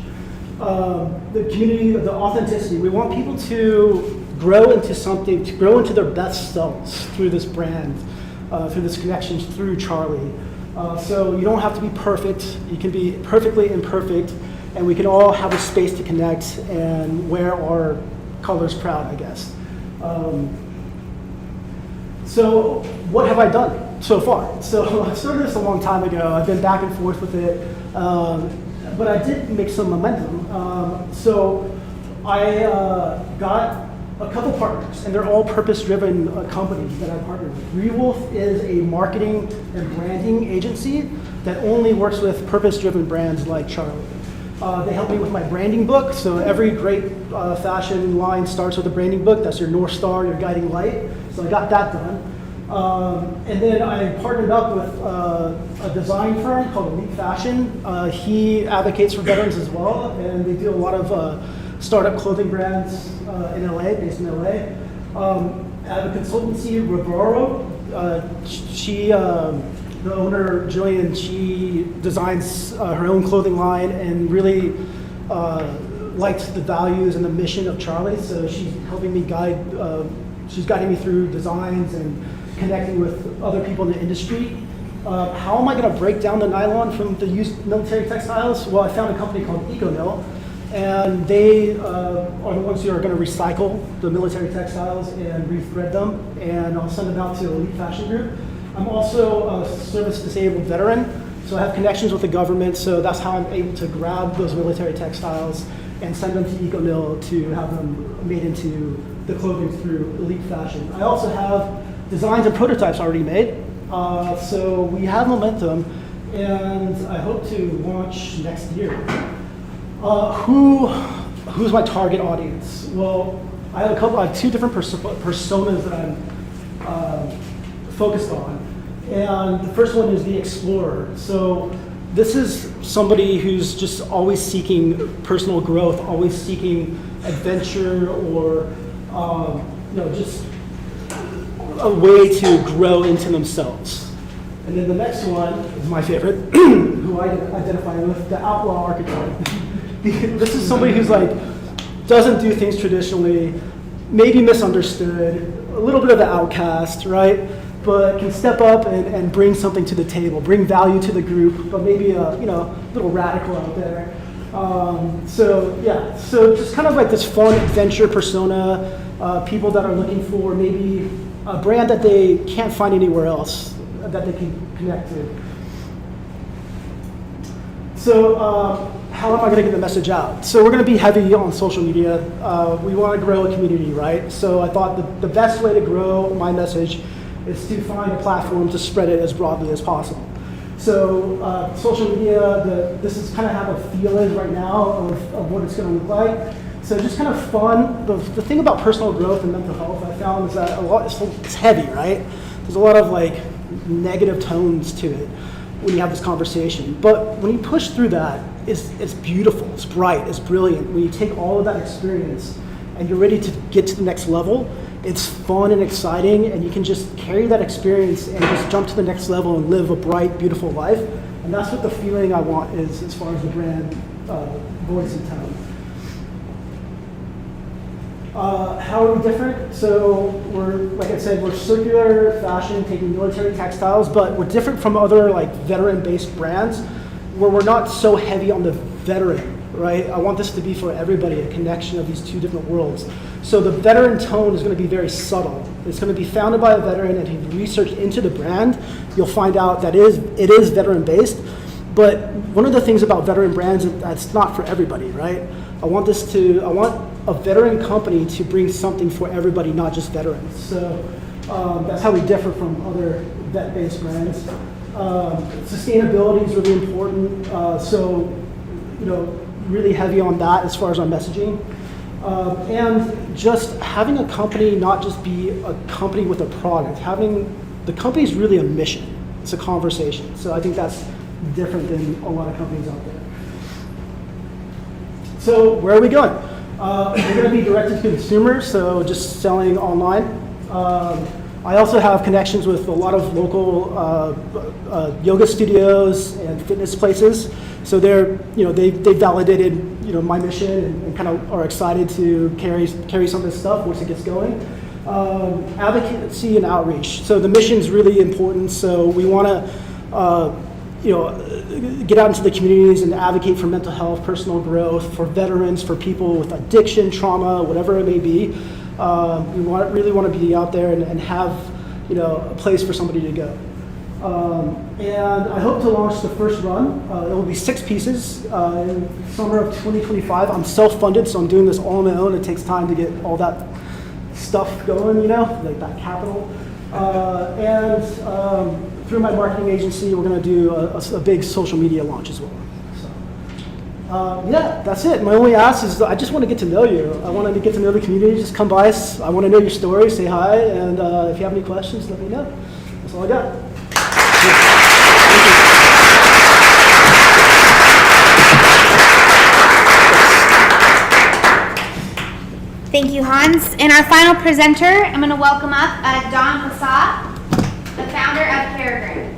The community, the authenticity, we want people to grow into something, to grow into their best selves through this brand, through this connection, through Charlie. So you don't have to be perfect, you can be perfectly imperfect, and we can all have a space to connect and wear our colors proud, I guess. So what have I done so far? So I started this a long time ago. I've been back and forth with it, but I did make some momentum. So I got a couple partners, and they're all purpose-driven companies that I partnered with. ReWolf is a marketing and branding agency that only works with purpose-driven brands like Charlie. They help me with my branding book. So every great fashion line starts with a branding book. That's your North Star, your guiding light. So I got that done. And then I partnered up with a design firm called Elite Fashion. He advocates for veterans as well, and they do a lot of startup clothing brands in LA, based in LA. I have a consultancy, Riboro. The owner, Jillian, she designs her own clothing line and really liked the values and the mission of Charlie. So she's helping me guide, she's guiding me through designs and connecting with other people in the industry. How am I going to break down the nylon from the used military textiles? Well, I found a company called EcoNil, and they are the ones who are going to recycle the military textiles and rethread them, and I'll send them out to Elite Fashion Group. I'm also a service-disabled veteran, so I have connections with the government, so that's how I'm able to grab those military textiles and send them to EcoNil to have them made into the clothing through Elite Fashion. I also have designs and prototypes already made, so we have momentum, and I hope to launch next year. Who's my target audience? Well, I have two different personas that I'm focused on. And the first one is the explorer. So this is somebody who's just always seeking personal growth, always seeking adventure, or just a way to grow into themselves. And then the next one is my favorite, who I identify with, the outlaw archetype. This is somebody who's doesn't do things traditionally, maybe misunderstood, a little bit of an outcast, right? But can step up and bring something to the table, bring value to the group, but maybe a little radical out there. So just kind of like this fun adventure persona, people that are looking for maybe a brand that they can't find anywhere else that they can connect to. So how am I going to get the message out? So we're going to be heavy on social media. We want to grow a community, right? So I thought the best way to grow my message is to find a platform to spread it as broadly as possible. So social media, this is kind of how the feel is right now of what it's going to look like. So just kind of fun. The thing about personal growth and mental health I found is that it's heavy, right? There's a lot of negative tones to it when you have this conversation. But when you push through that, it's beautiful, it's bright, it's brilliant. When you take all of that experience and you're ready to get to the next level, it's fun and exciting, and you can just carry that experience and just jump to the next level and live a bright, beautiful life. And that's what the feeling I want is as far as the brand voice and tone. How are we different? So like I said, we're circular fashion, taking military textiles, but we're different from other veteran-based brands where we're not so heavy on the veteran, right? I want this to be for everybody, a connection of these two different worlds. So the veteran tone is going to be very subtle. It's going to be founded by a veteran, and if you research into the brand, you'll find out that it is veteran-based. But one of the things about veteran brands is that's not for everybody, right? I want a veteran company to bring something for everybody, not just veterans. So that's how we differ from other vet-based brands. Sustainability is really important. So really heavy on that as far as our messaging. And just having a company not just be a company with a product, the company is really a mission. It's a conversation. So I think that's different than a lot of companies out there. So where are we going? We're going to be directed to consumers, so just selling online. I also have connections with a lot of local yoga studios and fitness places. So they validated my mission and kind of are excited to carry some of this stuff once it gets going. Advocacy and outreach. So the mission is really important. So we want to get out into the communities and advocate for mental health, personal growth, for veterans, for people with addiction, trauma, whatever it may be. We really want to be out there and have a place for somebody to go. And I hope to launch the first run. It will be 6 pieces in summer of 2025. I'm self-funded, so I'm doing this all on my own. It takes time to get all that stuff going, like that capital. And through my marketing agency, we're going to do a big social media launch as well. So, yeah, that's it. My only ask is I just want to get to know you. I want to get to know the community. Just come by. I want to know your story. Say hi. And if you have any questions, let me know. That's all I got. Thank you, Hans. And our final presenter, I'm going to welcome up Don Passat, the founder of Caragram.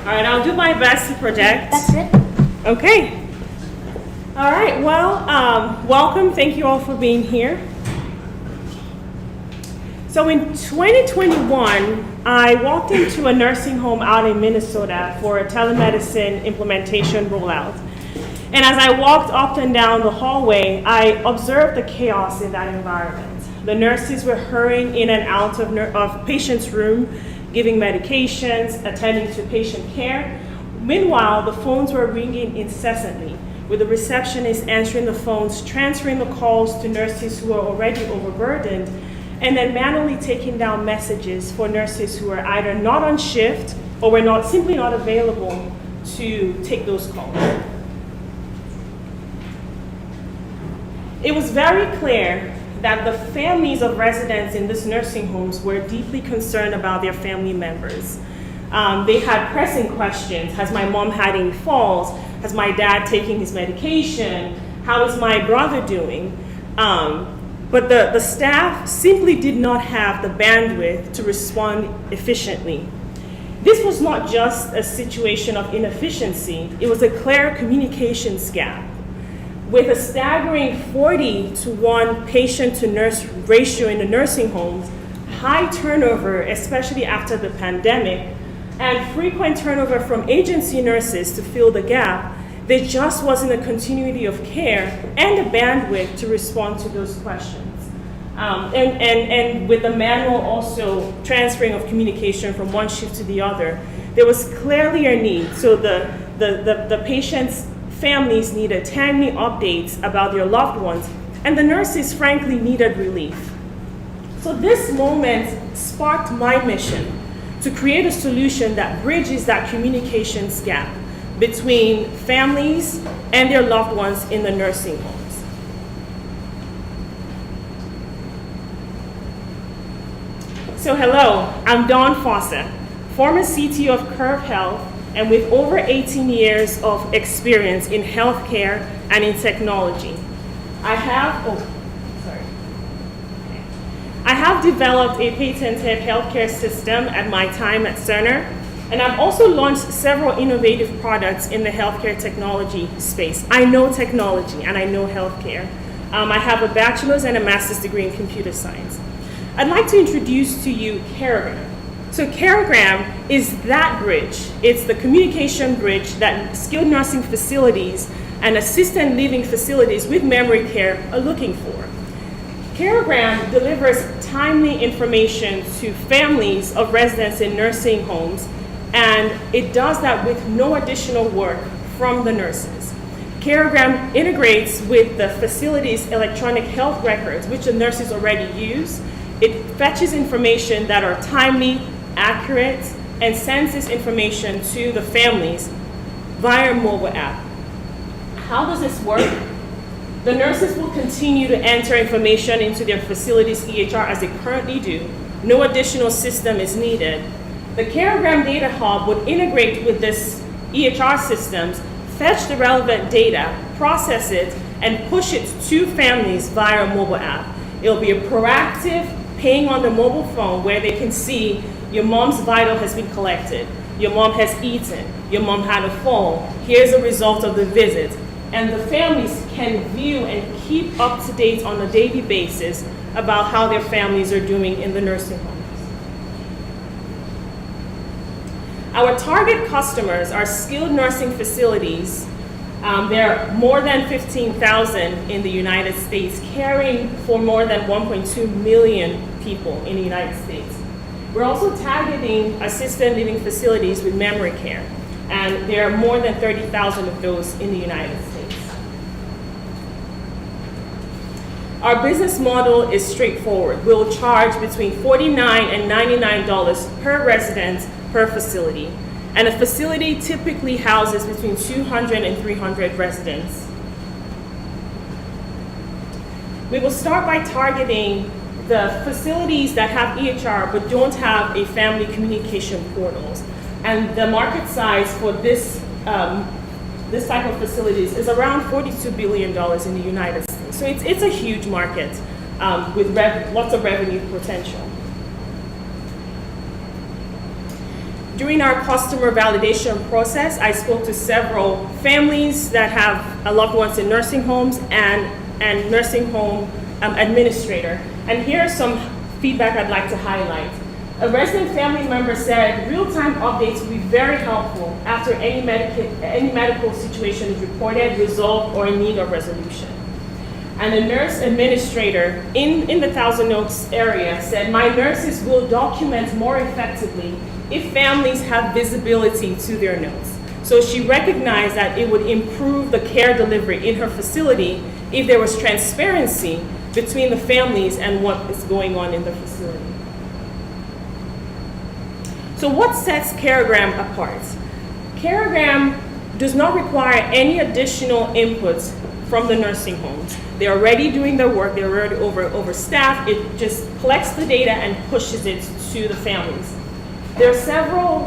All right, I'll do my best to project. That's it. Okay. All right, well, welcome. Thank you all for being here. So in 2021, I walked into a nursing home out in Minnesota for a telemedicine implementation rollout. And as I walked up and down the hallway, I observed the chaos in that environment. The nurses were hurrying in and out of patients' room, giving medications, attending to patient care. Meanwhile, the phones were ringing incessantly, with the receptionist answering the phones, transferring the calls to nurses who were already overburdened, and then manually taking down messages for nurses who were either not on shift or were simply not available to take those calls. It was very clear that the families of residents in these nursing homes were deeply concerned about their family members. They had pressing questions. Has my mom had any falls? Has my dad taken his medication? How is my brother doing? But the staff simply did not have the bandwidth to respond efficiently. This was not just a situation of inefficiency, it was a clear communications gap. With a staggering 40-to-1 patient-to-nurse ratio in the nursing homes, high turnover, especially after the pandemic, and frequent turnover from agency nurses to fill the gap, there just wasn't a continuity of care and the bandwidth to respond to those questions. And with the manual also transferring of communication from one shift to the other, there was clearly a need. So the patients' families needed timely updates about their loved ones, and the nurses frankly needed relief. So this moment sparked my mission to create a solution that bridges that communications gap between families and their loved ones in the nursing homes. So hello, I'm Dawn Fossa, former CTO of Curve Health, and with over 18 years of experience in healthcare and in technology. I have developed a patented healthcare system at my time at Cerner, and I've also launched several innovative products in the healthcare technology space. I know technology and I know healthcare. I have a bachelor's and a master's degree in computer science. I'd like to introduce to you Caragram. So Caragram is that bridge. It's the communication bridge that skilled nursing facilities and assisted living facilities with memory care are looking for. Caragram delivers timely information to families of residents in nursing homes, and it does that with no additional work from the nurses. Caragram integrates with the facility's electronic health records, which the nurses already use. It fetches information that are timely, accurate, and sends this information to the families via a mobile app. How does this work? The nurses will continue to enter information into their facilities EHR as they currently do. No additional system is needed. The Caregram Data Hub would integrate with this EHR systems, fetch the relevant data, process it, and push it to families via a mobile app. It'll be a proactive paying on the mobile phone where they can see your mom's vital has been collected, your mom has eaten, your mom had a fall, here's the result of the visit. And the families can view and keep up to date on a daily basis about how their families are doing in the nursing homes. Our target customers are skilled nursing facilities. There are more than 15,000 in the United States, caring for more than 1.2 million people in the United States. We're also targeting assisted living facilities with memory care, and there are more than 30,000 of those in the United States. Our business model is straightforward. We'll charge between $49 and $99 per resident per facility. And a facility typically houses between 200 and 300 residents. We will start by targeting the facilities that have EHR but don't have a family communication portals. And the market size for this type of facilities is around $42 billion in the United States. So it's a huge market with lots of revenue potential. During our customer validation process, I spoke to several families that have loved ones in nursing homes and nursing home administrator. And here are some feedback I'd like to highlight. A resident family member said real-time updates would be very helpful after any medical situation is reported, resolved, or in need of resolution. And a nurse administrator in the Thousand Oaks area said, my nurses will document more effectively if families have visibility to their notes. So she recognized that it would improve the care delivery in her facility if there was transparency between the families and what is going on in the facility. So what sets Caregram apart? Caregram does not require any additional inputs from the nursing homes. They're already doing their work, they're already overstaffed. It just collects the data and pushes it to the families. There are several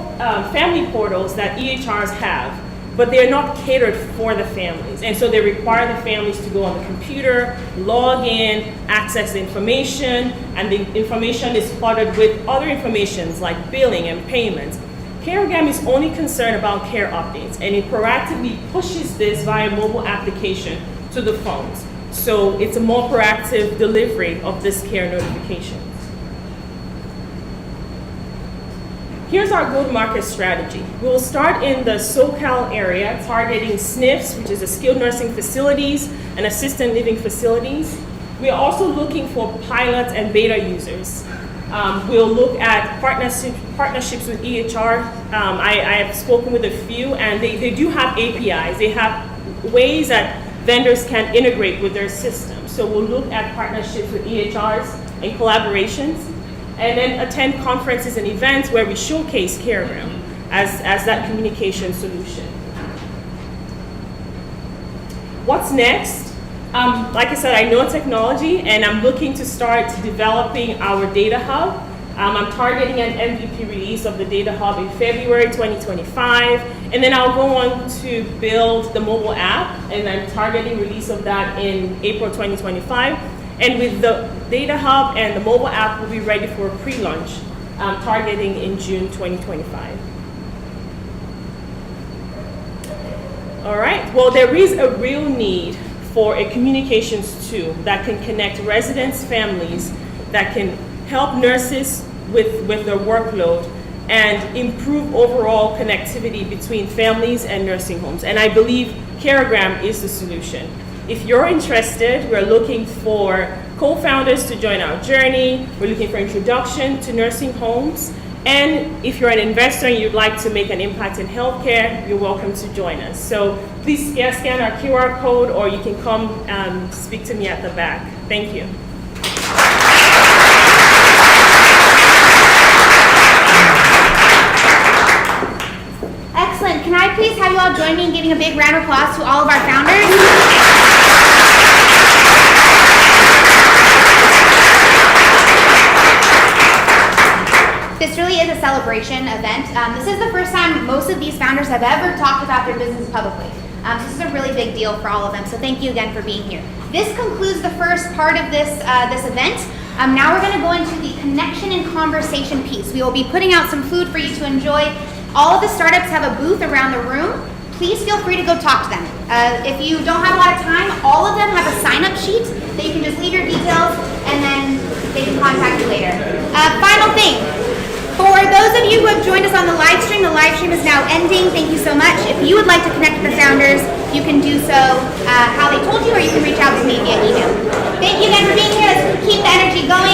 family portals that EHRs have, but they're not catered for the families. And so they require the families to go on the computer, log in, access the information, and the information is cluttered with other informations like billing and payments. Caregram is only concerned about care updates, and it proactively pushes this via mobile application to the phones. So it's a more proactive delivery of this care notification. Here's our go-to-market strategy. We will start in the SoCal area, targeting SNFs, which is a skilled nursing facilities and assisted living facilities. We are also looking for pilot and beta users. We'll look at partnerships with EHR. I have spoken with a few, and they do have APIs. They have ways that vendors can integrate with their system. So we'll look at partnerships with EHRs and collaborations, and then attend conferences and events where we showcase Caregram as that communication solution. What's next? Like I said, I know technology, and I'm looking to start developing our data hub. I'm targeting an MVP release of the data hub in February 2025, and then I'll go on to build the mobile app, and I'm targeting release of that in April 2025. And with the data hub and the mobile app, we'll be ready for a pre-launch, targeting in June 2025. All right, well, there is a real need for a communications tool that can connect residents, families, that can help nurses with their workload and improve overall connectivity between families and nursing homes. And I believe Caregram is the solution. If you're interested, we're looking for co-founders to join our journey. We're looking for introduction to nursing homes. And if you're an investor and you'd like to make an impact in healthcare, you're welcome to join us. So please scan our QR code, or you can come speak to me at the back. Thank you. I please have you all join me in giving a big round of applause to all of our founders? This really is a celebration event. This is the first time most of these founders have ever talked about their business publicly. This is a really big deal for all of them, so thank you again for being here. This concludes the first part of this event. Now we're going to go into the connection and conversation piece. We will be putting out some food for you to enjoy. All of the startups have a booth around the room. Please feel free to go talk to them. If you don't have a lot of time, all of them have a sign-up sheet that you can just leave your details and then they can contact you later. Final thing. For those of you who have joined us on the live stream is now ending. Thank you so much. If you would like to connect with the founders, you can do so how they told you, or you can reach out to me via email. Thank you again for being here. Let's keep the energy going.